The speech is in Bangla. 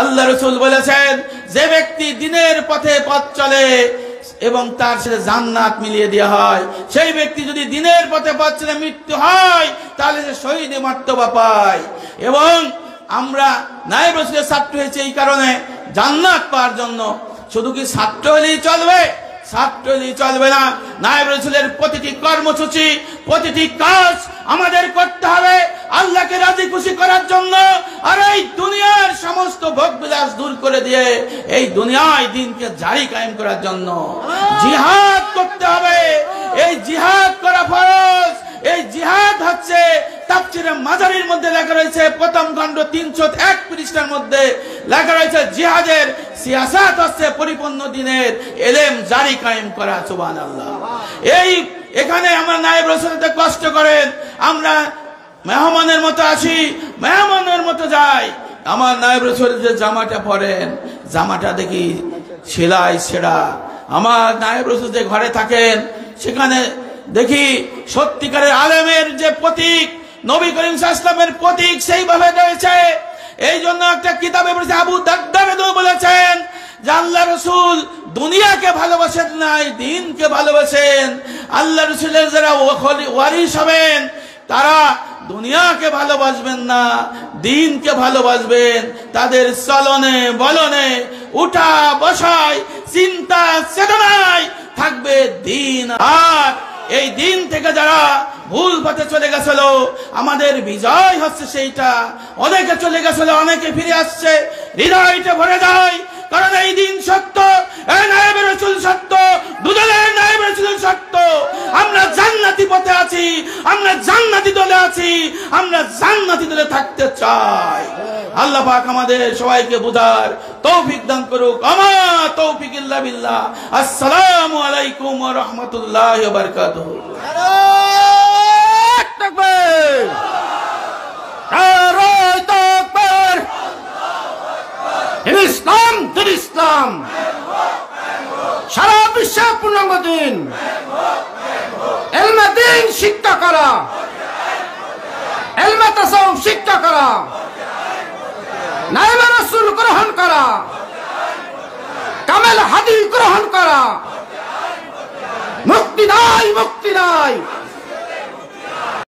আল্লাহ রাসূল বলেছেন, যে ব্যক্তি দ্বীনের পথে পথ চলে এবং তার সাথে জান্নাত মিলিয়ে দেওয়া হয়, সেই ব্যক্তি যদি দ্বীনের পথে পথ চলে মৃত্যু হয় তাহলে সে শহীদের মর্তবা পায়। এবং আমরা নায়েব রাসূলের ছাত্র হয়েছে এই কারণে জান্নাত পাওয়ার জন্য। শুধু কি ছাত্র হলেই চলবে? ছাত্র হলেই চলবে না। নায়েব রাসূলের প্রতিটি কর্মসূচি, প্রতিটি কাজ আমাদের করতে হবে আল্লাহকে রাজি খুশি করার জন্য, আর এই দুনিয়ার সমস্ত ভোগ বিলাস দূর করে দিয়ে এই দুনিয়ায় দ্বীনকে জারি কায়েম করার জন্য জিহাদ করতে হবে। এই জিহাদ করা ফরজ। এই জিহাদ হচ্ছে তাফসীরে মাজারির মধ্যে লেখা রয়েছে, প্রথম খণ্ড 301 পৃষ্ঠার মধ্যে লেখা রয়েছে, জিহাদের সিয়াসাত হচ্ছে পরিপূর্ণ দ্বীনের ইলম জারি কায়েম করা। সুবহানাল্লাহ। এই এখানে আমরা নায়েব রাসূলকে কষ্ট করেন, আমরা মেহমানের মতো আসি, মেহমানের মতো যাই। আমার নায়েব রাসূল যে জামাটা পরেন, জামাটা দেখি সেলাই ছেঁড়া। আমার নায়েব রাসূল যে ঘরে থাকেন সেখানে দেখি সত্যিকারের আলেমের যে প্রতীক, নবী করিম সাল্লাল্লাহু আলাইহি ওয়াসাল্লামের প্রতীক সেইভাবে রয়েছে। এই জন্য একটা কিতাবে পড়েছে, আবু দারদা বলেছেন যে আল্লাহ রাসূল দুনিয়াকে ভালোবাসেন নাই, দ্বীনকে ভালোবাসেন। আল্লাহ রাসূলের যারা ওয়ারিস হবেন তারা দুনিয়াকে ভালোবাসবেন না, দ্বীনকে ভালোবাসবেন। তাদের চলনে বলনে, উঠা বসায়, চিন্তা চেতনায় থাকবে দ্বীন। আর এই দিন থেকে যারা ভুল পথে চলে গেছিল, আমাদের বিজয় হচ্ছে সেইটা। অনেকে চলে গেছিল, অনেকে ফিরে আসছে, হৃদয়টা ভরে যায়। কারণ এই দিন সত্য, এই নায়েব রাসূল সত্য, দুজনের নায়েব রাসূল সত্য। আমরা জান্নাতি পথে আছি, আমরা জান্নাতি দলে আছি, আমরা জান্নাতি দলে থাকতে চাই। আল্লাহ পাক আমাদের সবাইকে বুঝার তৌফিক দান করুক। আমা তৌফিক ইল্লা বিল্লাহ। আসসালামু আলাইকুম ওয়া রাহমাতুল্লাহি ওয়া বারাকাতুহু। নারে তাকবীর, নারে তাকবীর। ইসলাম দিন, ইসলাম সারা বিশ্বে পূর্ণাঙ্গ দিন। ইলমে দিন শিক্ষা করা, ইলমে তাসাউফ শিক্ষা করা, নায়েব রাসূল গ্রহণ করা, কামেল হাদিস গ্রহণ করা। মুক্তি নাই, মুক্তি নাই।